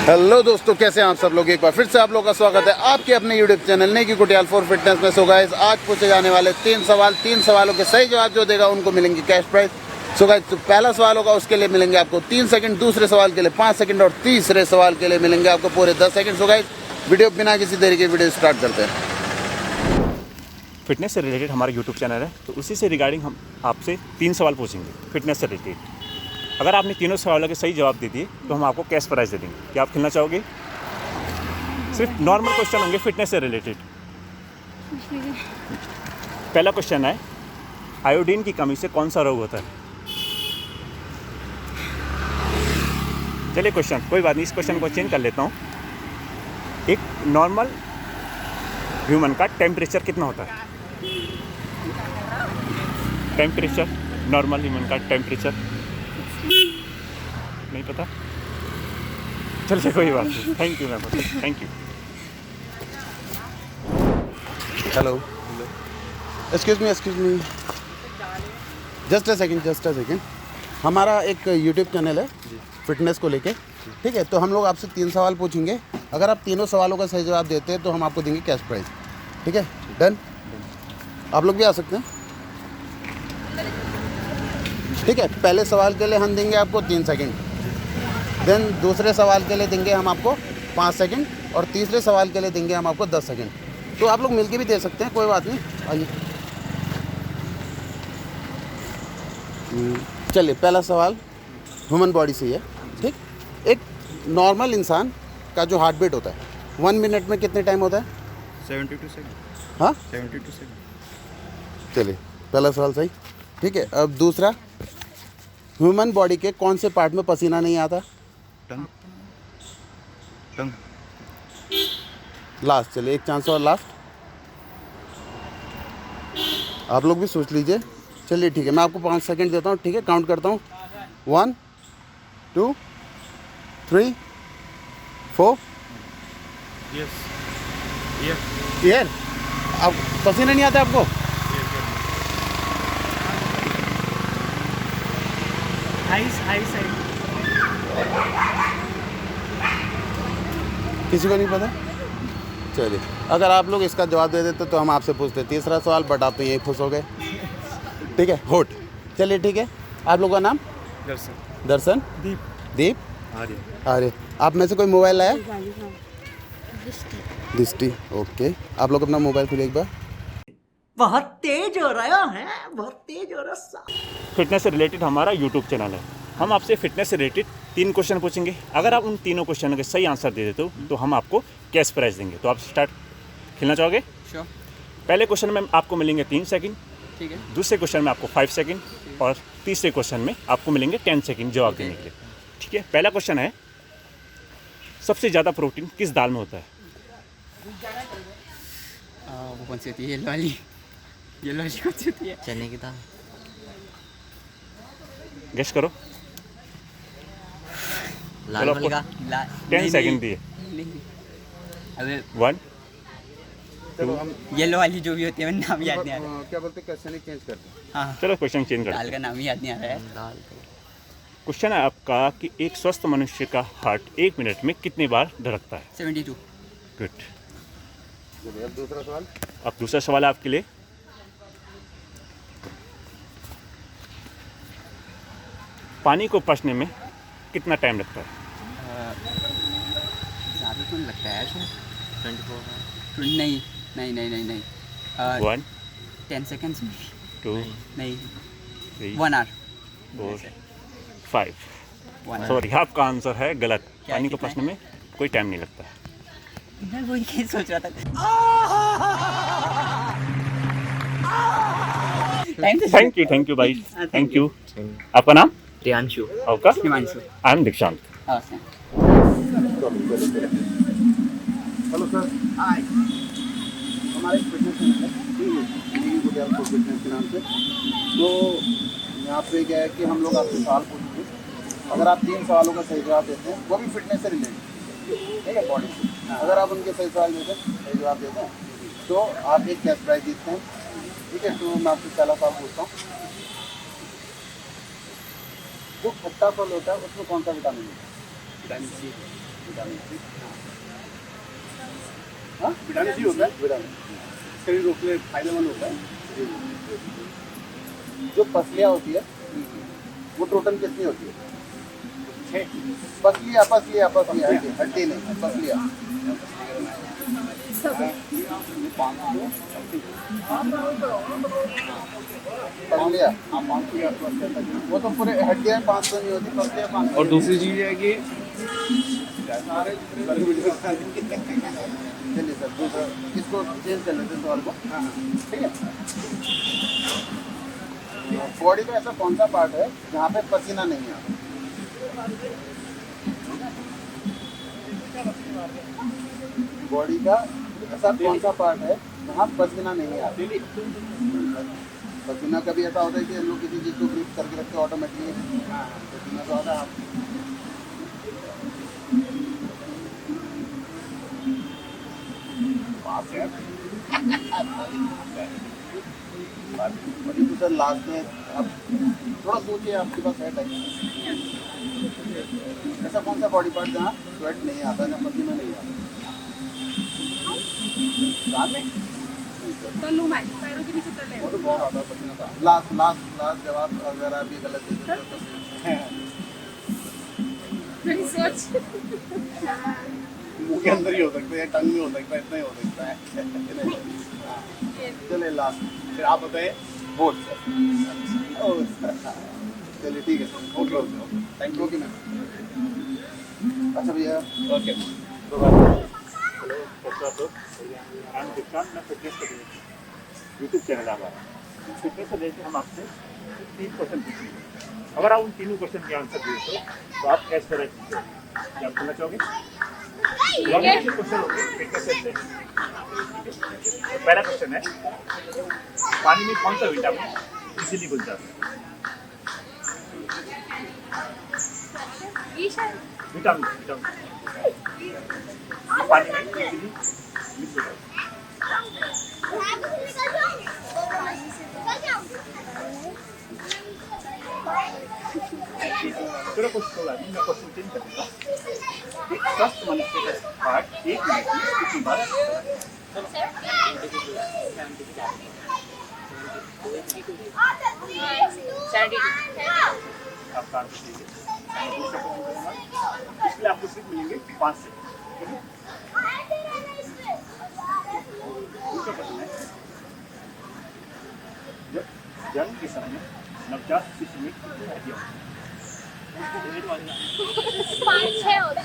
Hello दोस्तों, कैसे हैं आप सब लोग। एक बार फिर से आप लोगों का स्वागत है आपके अपने यूट्यूब चैनल नेकी कुटियाल फॉर फिटनेस में। सो गाइस, आज पूछे जाने वाले 3 सवालों के सही जवाब जो देगा उनको मिलेंगे कैश प्राइज। सो गाइस, तो पहला सवाल होगा उसके लिए मिलेंगे आपको 3 सेकंड, दूसरे सवाल के लिए 5 सेकंड और तीसरे सवाल के लिए मिलेंगे आपको पूरे 10 सेकंड। सो गाइस, वीडियो बिना किसी देरी के वीडियो स्टार्ट करते हैं। फिटनेस से रिलेटेड हमारा यूट्यूब चैनल है, तो उसी से रिगार्डिंग हम आपसे 3 सवाल पूछेंगे फिटनेस से रिलेटेड। अगर आपने तीनों सवालों के सही जवाब दे दिए तो हम आपको कैश प्राइज़ दे देंगे। क्या आप खेलना चाहोगे? सिर्फ नॉर्मल क्वेश्चन होंगे फिटनेस से रिलेटेड। पहला क्वेश्चन है, आयोडीन की कमी से कौन सा रोग होता है? चलिए क्वेश्चन, कोई बात नहीं, इस क्वेश्चन को चेंज कर लेता हूँ। एक नॉर्मल ह्यूमन का टेम्परेचर कितना होता है? टेम्परेचर, नॉर्मल ह्यूमन का टेम्परेचर नहीं पता? चलिए कोई बात नहीं, thank you ma'am, thank you. Hello, excuse me, just a second. हमारा एक यूट्यूब चैनल है फिटनेस को लेके, ठीक है। तो हम लोग आपसे 3 सवाल पूछेंगे। अगर आप तीनों सवालों का सही जवाब देते हैं तो हम आपको देंगे कैश प्राइज, ठीक है। डन? आप लोग भी आ सकते हैं, ठीक है। पहले सवाल के लिए हम देंगे आपको 3 सेकंड, देन दूसरे सवाल के लिए देंगे हम आपको 5 सेकंड और तीसरे सवाल के लिए देंगे हम आपको 10 सेकंड। तो आप लोग मिलके भी दे सकते हैं, कोई बात नहीं। आइए, चलिए। पहला सवाल ह्यूमन बॉडी से ही है, ठीक। एक नॉर्मल इंसान का जो हार्ट बीट होता है 1 मिनट में कितने टाइम होता है? 72 सेकंड। हाँ, 72 सेकंड। चलिए, पहला सवाल सही, ठीक है। अब दूसरा, ह्यूमन बॉडी के कौन से पार्ट में पसीना नहीं आता? टंग। टंग। लास्ट, चलिए एक चांस और लास्ट, आप लोग भी सोच लीजिए। चलिए ठीक है, मैं आपको 5 सेकंड देता हूँ, ठीक है। काउंट करता हूँ, 1 2 3 4। यस। ईयर, अब पसीना नहीं आता आपको? किसी को नहीं पता? चलिए, अगर आप लोग इसका जवाब दे देते तो हम आपसे पूछते तीसरा सवाल, बट आप तो यही खुश हो गए, ठीक है। होट, चलिए ठीक है। आप लोगों का नाम? दर्शन। दीप। आर्य। आप में से कोई मोबाइल लाया? दृष्टि, ओके। आप लोग अपना मोबाइल खोलिए एक बार। बहुत तेज हो रहा है, बहुत तेज हो रहा। फिटनेस से रिलेटेड हमारा यूट्यूब चैनल है। हम आपसे फिटनेस से रिलेटेड 3 क्वेश्चन पूछेंगे। अगर आप उन तीनों क्वेश्चनों के सही आंसर दे देते हो तो हम आपको कैश प्राइज देंगे। तो आप स्टार्ट खेलना चाहोगे? श्योर। पहले क्वेश्चन में आपको मिलेंगे 3 सेकंड, ठीक है। दूसरे क्वेश्चन में आपको 5 सेकंड और तीसरे क्वेश्चन में आपको मिलेंगे 10 सेकंड जवाब देने के लिए, ठीक है। पहला क्वेश्चन है, सबसे ज़्यादा प्रोटीन किस दाल में होता है? वो कौन सी होती है? येलो वाली कौन सी होती है? चने की दाल। गेस करो। लाल चलो, वाली का। 10 सेकंड दिए। अबे 1 चलो हम येलो वाली जो भी होती है, नाम याद नहीं आ रहा। क्या बोलते, क्वेश्चन ही चेंज करते हैं। हाँ, चलो क्वेश्चन चेंज दाल करते का हैं। नाम ही याद नहीं आ रहा है। दाल। क्वेश्चन है आपका कि एक स्वस्थ मनुष्य का हार्ट 1 मिनट में कितनी बार धड़कता है? 72। गुड। चलिए, अब दूसरा सवाल। अब दूसरा सवाल है आपके लिए, पानी को पचने में कितना टाइम लगता है? ज़्यादा तो नहीं लगता है ऐसे। 24 नहीं। 1 10 सेकेंड्स। 2 नहीं, 3 1 आवर। 4 5। 1 आवर। सॉरी, आपका आंसर है गलत। क्या, पानी को कितना है? पचने में कोई टाइम नहीं लगता। मैं वही नहीं सोच रहा था। थैंक यू भाई, थैंक यू। आपका नाम? प्रियांशु। आपका? हिमांशु। आई एम दीक्षांत। हाँ, हेलो सर, हाय। हमारा एक फिटनेस चैनल है नेकी कुटियाल फॉर फिटनेस के नाम से। तो यहाँ पे क्या है कि हम लोग आपसे सवाल पूछेंगे। अगर आप 3 सवालों का सही जवाब देते हैं, वो भी फिटनेस से रिलेटेड, ठीक है, बॉडी से। अगर आप उनके सही सवाल देते हैं, सही जवाब देते हैं, तो आप एक कैश प्राइज जीतते हैं, ठीक है। तो मैं आपसे पहला सवाल पूछता हूँ, जो खट्टा फल होता है उसमें कौन सा विटामिन है? Vitamin C. Vitamin C. हाँ, विटामिन सी होता है, विटामिन शरीर रोकने फायदेमंद होता है। जो पसलियाँ होती है वो टोटल कितनी होती है? 6 पसलियाँ, पसलियाँ, पसलियाँ, हड्डी नहीं, पसलियाँ। पसलियाँ वो तो पूरे हड्डियाँ 500 नहीं होती, पसलियाँ 500। और दूसरी चीज़ है कि चलिए सर, दूसरा इसको चेंज कर लेते हैं सवाल को। ठीक है, बॉडी का ऐसा कौन सा पार्ट है जहाँ पे पसीना नहीं आता? बॉडी का ऐसा कौन सा पार्ट है जहाँ पसीना नहीं आता? पसीना कभी ऐसा होता है कि हम लोग किसी चीज़ को ब्रीथ करके रखते हैं ऑटोमेटिकली, पसीना तो आता है आप बड़ी तो सर लास्ट में अब थोड़ा सोचिए, आपके पास है टाइम। ऐसा कौन सा बॉडी पार्ट जहाँ स्वेट नहीं आता, जहाँ पसीना नहीं आता? रात में पैरों के नीचे तले वो तो बहुत आता है पसीना था। लास्ट लास्ट लास्ट जवाब अगर आप ये गलत देते तो मेरी सोच मुंह के अंदर ही हो सकता है, टंग में हो सकता है, इतना ही हो सकता है। चलिए लास्ट, फिर आप बताइए। Vote sir. चलिए ठीक है sir, vote low. Thank you. Okay ma'am. अच्छा भैया, ओके यूट्यूब चैनल है हमारा। फिटनेस से लेकर हम आपसे 3 क्वेश्चन पूछेंगे। अगर आप उन तीनों क्वेश्चन के आंसर दिए तो आप कैश प्राइज जीते। क्या आप बोलना चाहोगे? क्वेश्चन होंगे फिटनेस से। पहला क्वेश्चन है, पानी में कौन सा विटामिन इजीली घुल जाता है? विटामिन पानी में इजीली मिक्स हो जाता है। चलो कुछ थोड़ा मैं क्वेश्चन चेंज कर दूंगा। स्वस्थ मनुष्य का हार्ट 1 मिनट में कितनी बार? आपका आंसर ठीक है। दूसरा क्वेश्चन करूंगा, इसलिए आपको सिर्फ मिलेंगे 5 सेकंड। दूसरा क्वेश्चन है, जन्म के समय नवजात शिशु में कितनी हड्डियां होती हैं? 5-6 होती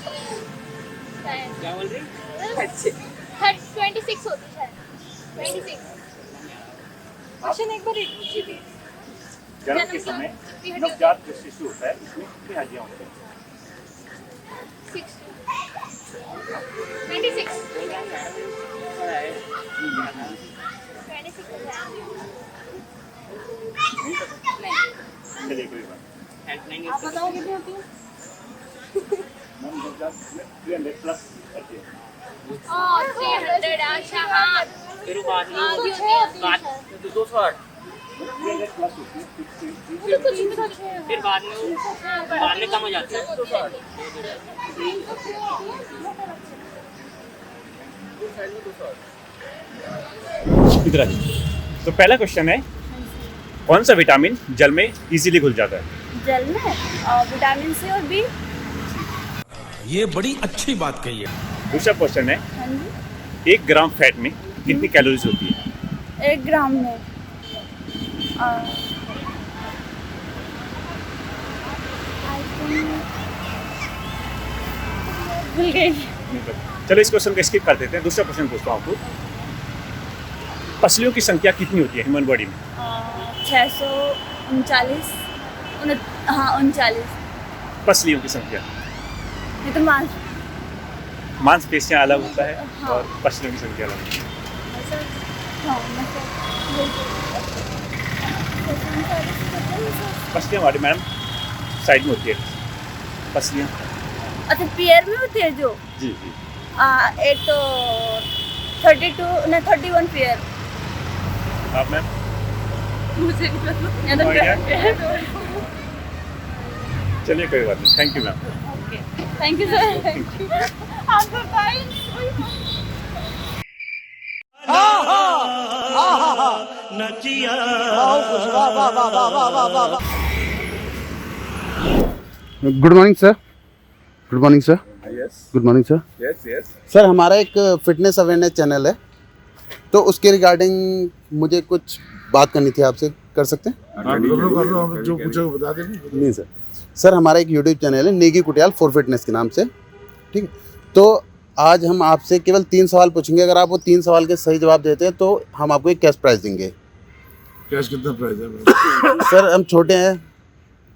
है। क्या बोल रही? 26 होती है। 26 क्वेश्चन एक बार रिपीट कीजिए। जन्म के समय नवजात जो शिशु होता है उसमें कितनी हड्डियां होती हैं? 26 चलिए कोई बात आप बताओ कितनी होती है? मैम नवजात में 300 प्लस हड्डियां। 300 अच्छा हाँ फिर बाद में आधी होती है बाद 208 300 प्लस होती है। मुझे कुछ नहीं पता है। फिर बाद में कम हो जाता है। इधर आइए। तो पहला क्वेश्चन है, कौन सा विटामिन जल में इजीली घुल जाता है? जल में विटामिन सी और बी। ये बड़ी अच्छी बात कही है। दूसरा क्वेश्चन है, हाँ जी, 1 ग्राम फैट में कितनी कैलोरीज होती है? 1 ग्राम में भूल गई। चलो इस क्वेश्चन को स्किप कर देते हैं। दूसरा क्वेश्चन पूछता हूँ आपको, पसलियों की संख्या कितनी होती है ह्यूमन बॉडी में? 639 हाँ 39। पसलियों की संख्या। ये तो मांसपेशियाँ अलग होता है हाँ। और पसलियों की संख्या अलग होती है। पसलियाँ हमारी मैडम साइड में होती है, पसलियाँ। अच्छा पेयर में होती है जो जी। एक तो 31 पेयर। आप मैम? मुझे नहीं पता। चलिए कोई बात नहीं, thank you ma'am. Okay thank you sir answer fine good morning sir. Good morning sir. Good morning sir. Sir हमारा एक फिटनेस अवेयरनेस चैनल है, तो उसके रिगार्डिंग मुझे कुछ बात करनी थी आपसे, कर सकते हैं? जो पूछो बता देंगे। नहीं सर, सर हमारा एक यूट्यूब चैनल है नेगी कुटियाल फॉर फिटनेस के नाम से, ठीक है? तो आज हम आपसे केवल 3 सवाल पूछेंगे। अगर आप वो 3 सवाल के सही जवाब देते हैं तो हम आपको एक कैश प्राइज देंगे। कैश कितना प्राइस है? सर हम छोटे हैं,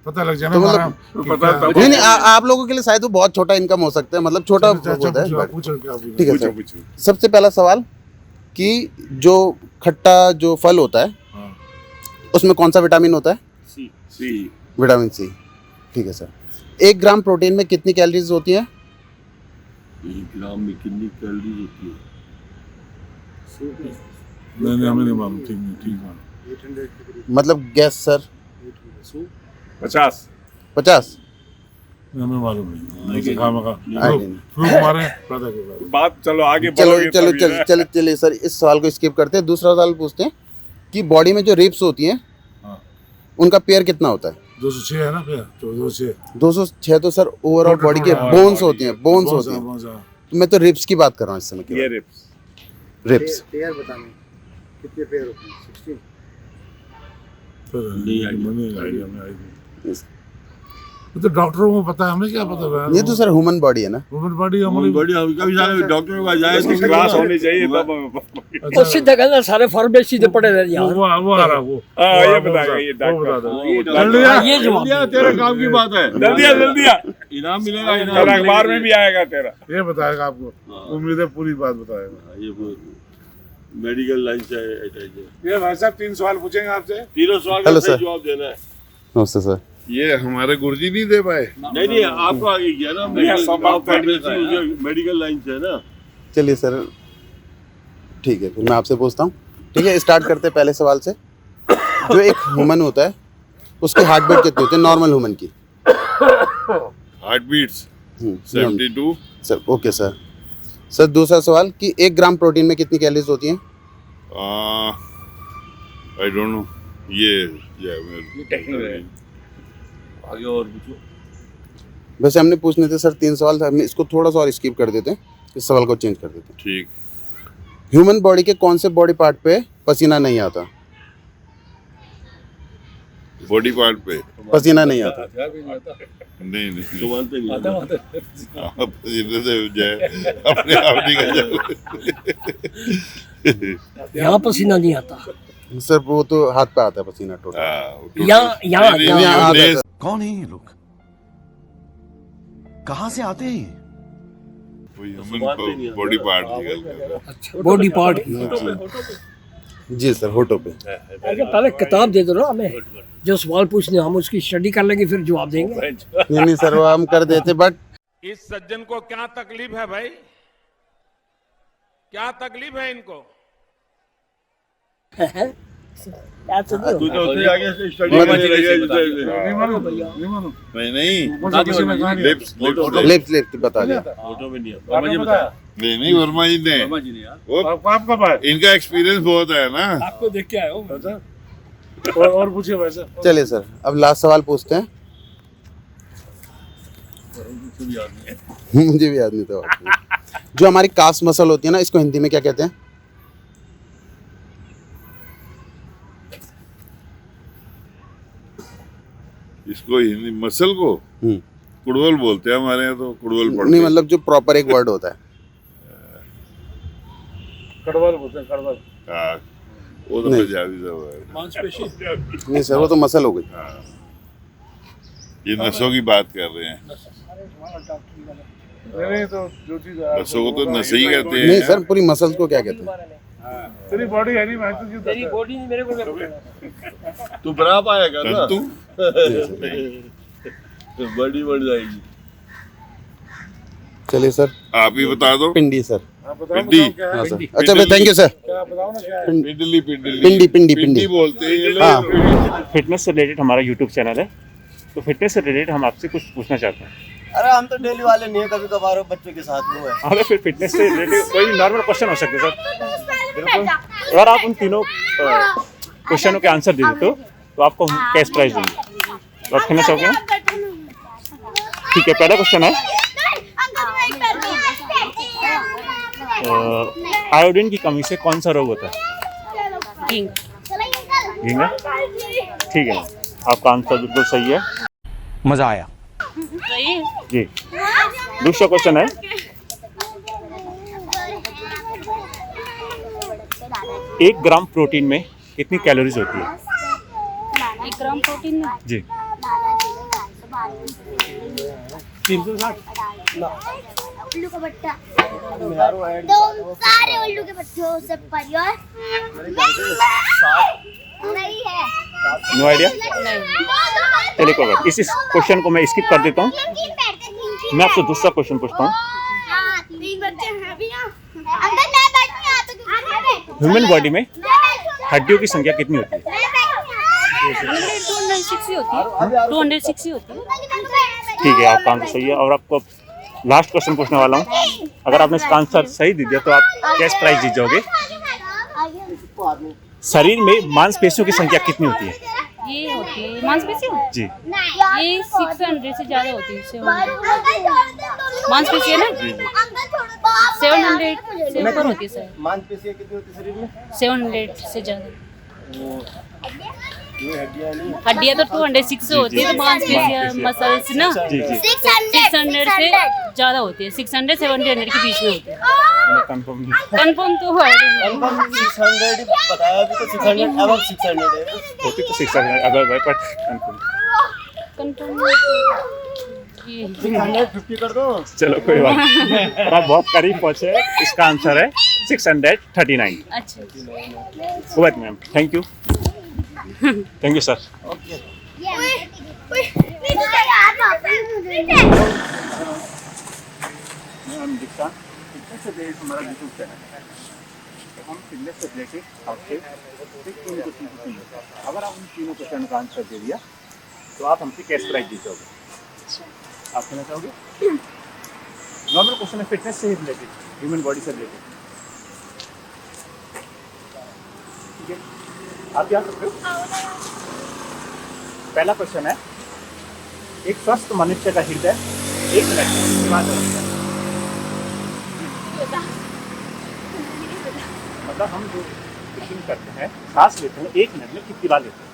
पता लग जाना तो हमारा। मतलब नहीं आप लोगों के लिए शायद वो बहुत छोटा इनकम हो सकता है, मतलब छोटा होता है। पूछो क्या पूछो। ठीक है सर, सबसे पहला सवाल कि जो खट्टा जो फल होता है हाँ। उसमें कौन सा विटामिन होता है? सी। Vitamin C. ठीक है सर। 1 ग्राम प्रोटीन में कितनी कैलोरीज होती है? 1 ग्राम में कितनी कैलोरी होती है? नहीं हमें नहीं मालूम। ठीक है। मतलब गैस सर? 50। हमें मालूम नहीं। नहीं। फ्रूट हमारे पता के बात चलो आगे चलिए सर, इस सवाल को स्किप करते हैं। दूसरा सवाल पूछते हैं कि बॉडी में जो रिब्स होती हैं हाँ। उनका पेयर कितना होता है? 206 है ना फिर? 206। 206 तो सर ओवरऑल बॉडी के बोन्स होती हैं, बोन्स होती हैं। तो मैं तो रिब्स की बात कर रहा हूँ इस समय। ये रिब्स पेयर बताने कितने पेयर होते हैं? 16 नहीं आइडिया। तो डॉक्टरों को पता है, हमें क्या पता है? ये तो सर ह्यूमन बॉडी है ना। ह्यूमन बॉडी हमारी बड़ी कभी सारे डॉक्टर के पास जाए तो क्लास होनी चाहिए तब। वो सीधे कहना सारे फार्मेसी से पड़े रहे यार। वो आ रहा वो। ये बताएगा ये डॉक्टर। ये जवाब तेरे काम की बात है। जल्दी इनाम मिलेगा। कल अखबार में भी आएगा तेरा। ये बताएगा आपको, उम्मीद है पूरी बात बताएगा। ये मेडिकल लाइन से अटैच है। ये भाई साहब 3 सवाल पूछेंगे आपसे। तीनों सवाल हेलो का सही सर। जवाब देना है। नमस्ते सर। ये हमारे गुरुजी नहीं दे पाए। नहीं आपको आगे किया ना। मेडिकल लाइन से है ना। चलिए सर, ठीक है, फिर मैं आपसे पूछता हूँ। ठीक है, स्टार्ट करते हैं पहले सवाल से। जो एक ह्यूमन होता है उसकी हार्ट बीट कितनी होती है नॉर्मल ह्यूमन की? Heart beats 72। Sir okay sir. Sir दूसरा सवाल कि 1 ग्राम प्रोटीन में कितनी कैलोरीज होती हैं? I don't know. ये आगे और पूछो। वैसे हमने पूछने थे सर 3 सवाल, हम इसको थोड़ा सा और स्किप कर देते हैं, इस सवाल को चेंज कर देते हैं। ठीक। ह्यूमन बॉडी के कौन से बॉडी पार्ट पे पसीना नहीं आता? बॉडी पार्ट पे पसीना नहीं आता। नहीं तो मानते नहीं आप इधर से जाए अपने आप निकल जाए। यहाँ पसीना नहीं आता। सर वो तो हाथ पे आता है पसीना टोटल। यहाँ आता है सर। कौन है ये लोग? कहाँ से आते हैं? बॉडी पार्ट निकल गया। बॉडी पार्ट जी सर, होठों पे। पहले किताब दे दो ना हमें, जो सवाल पूछने हम उसकी स्टडी कर लेंगे फिर जवाब देंगे। नहीं सर वो हम कर देते, बट इस सज्जन को क्या तकलीफ है भाई? क्या तकलीफ है इनको? तू तो उससे आगे से स्टडी नहीं लिप्स बता दिया। फोटो में नहीं है। नहीं वर्मा जी ने वो इनका एक्सपीरियंस बहुत है ना। आपको देख के आया हूँ। और पूछिए वैसे। चलिए सर, अब लास्ट सवाल पूछते हैं। मुझे भी याद नहीं था। जो हमारी कास्ट मसल होती है ना, इसको हिंदी में क्या कहते हैं? इसको हिंदी मसल को कुड़वल बोलते हैं हमारे यहाँ। तो कुड़वल पढ़ते नहीं, मतलब जो प्रॉपर एक वर्ड होता है। कड़वल बोलते हैं। कड़वल वो तो नहीं। पंजाबी सब है। नहीं सर, वो तो मसल हो गई। ये नसों की बात कर रहे हैं। नसों को तो नस ही कहते हैं। नहीं सर, पूरी मसल्स को क्या कहते हैं? तेरी बॉडी है नहीं, तेरी बॉडी नहीं मेरे को। तू बना पाएगा ना। तू बड़ी बढ़ जाएगी। चलिए सर, आप ही बता दो। पिंडी सर। पिंडी। हाँ सर। अच्छा भाई, थैंक यू सर। पिंडली पिंडी बोलते हैं ये हाँ। लोग। फिटनेस से रिलेटेड हमारा यूट्यूब चैनल है, तो फिटनेस से रिलेटेड हम आपसे कुछ पूछना चाहते हैं। अरे हम तो डेली वाले नहीं है, कभी कभार बच्चों के साथ में है। अरे फिर फिटनेस से रिलेटेड कोई भी नॉर्मल क्वेश्चन हो सकते हैं सर। बिल्कुल, अगर आप उन तीनों क्वेश्चनों के आंसर दे देते हो तो आपको हम कैश प्राइज देंगे। तो आप खेलना चाहोगे? ठीक है, पहला क्वेश्चन है आयोडीन की कमी से कौन सा रोग होता है? झींगा। ठीक है, आपका आंसर बिल्कुल सही है। मजा आया। जी, दूसरा क्वेश्चन है 1 ग्राम प्रोटीन में कितनी कैलोरीज होती है? 1 ग्राम प्रोटीन में जी, 360। उल्लू का बट्टा तो सारे उल्लू के बच्चों से परिवार नहीं है। No idea. चलिए कोई बात, इस क्वेश्चन को मैं स्किप कर देता हूँ। मैं आपसे दूसरा क्वेश्चन पूछता हूँ। ह्यूमन बॉडी में हड्डियों की संख्या कितनी होती है? 260 होती है। 260 होती है। ठीक है, आपका आंसर सही है। और आपको लास्ट क्वेश्चन पूछने वाला हूँ, अगर आपने इसका आंसर सही दे दिया तो आप कैश प्राइज जीत जाओगे। शरीर में मांसपेशियों की संख्या कितनी होती है? ये होती है मांसपेशी जी, ये 600 से ज्यादा होती है। 700 मांसपेशी है ना, 700 से ऊपर होती है सर। मांसपेशियां कितनी होती है शरीर में? 700 से ज्यादा। हड्डियाँ तो 260 होती है, तो मांसपेशियाँ मसल्स ना जी, जी। 600 से ज्यादा होती है। 600 700 के बीच में होती है। कंफर्म कंफर्म तो है। कंफर्म 600 बताया अभी तो 600 अब 600 है। होती तो 600 अगर भाई, बट कंफर्म 650 कर दो। चलो कोई बात नहीं, और आप बहुत करीब पहुंचे। इसका आंसर है 639। अच्छा, कोई बात नहीं ma'am, thank you. Thank you sir. हम दीक्षा फिटनेस से रिलेटेड हमारा यूट्यूब चैनल है, तो हम फिटनेस से रिलेटेड आपसे 3 क्वेश्चन पूछेंगे। अगर आप उन तीनों क्वेश्चन का आंसर दे दिया तो आप हमसे कैश प्राइज जीत जाओगे। आप कहना चाहोगे? नॉर्मल क्वेश्चन है, फिटनेस से ही रिलेटेड, ह्यूमन बॉडी से रिलेटेड। ठीक है, आप क्या करते हो? पहला क्वेश्चन है, एक स्वस्थ मनुष्य का हृदय 1 मिनट में कितनी बार धड़कता है? मतलब हम जो ब्रीथिंग करते हैं, सांस लेते हैं, 1 मिनट में कितनी बार लेते हैं?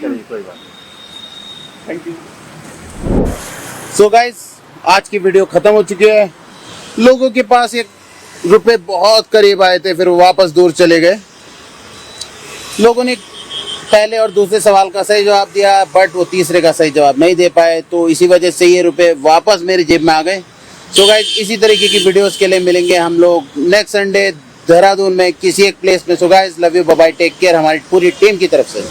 चलिए कोई बात नहीं, थैंक यू। सो गाइस, आज की वीडियो खत्म हो चुकी है। लोगों के पास एक रुपए बहुत करीब आए थे, फिर वो वापस दूर चले गए। लोगों ने पहले और दूसरे सवाल का सही जवाब दिया, बट वो तीसरे का सही जवाब नहीं दे पाए, तो इसी वजह से ये रुपए वापस मेरी जेब में आ गए। सो गाइस, इसी तरीके की वीडियोस के लिए मिलेंगे हम लोग नेक्स्ट संडे देहरादून में किसी एक प्लेस में। So guys, love you, bye bye, take care हमारी पूरी टीम की तरफ से।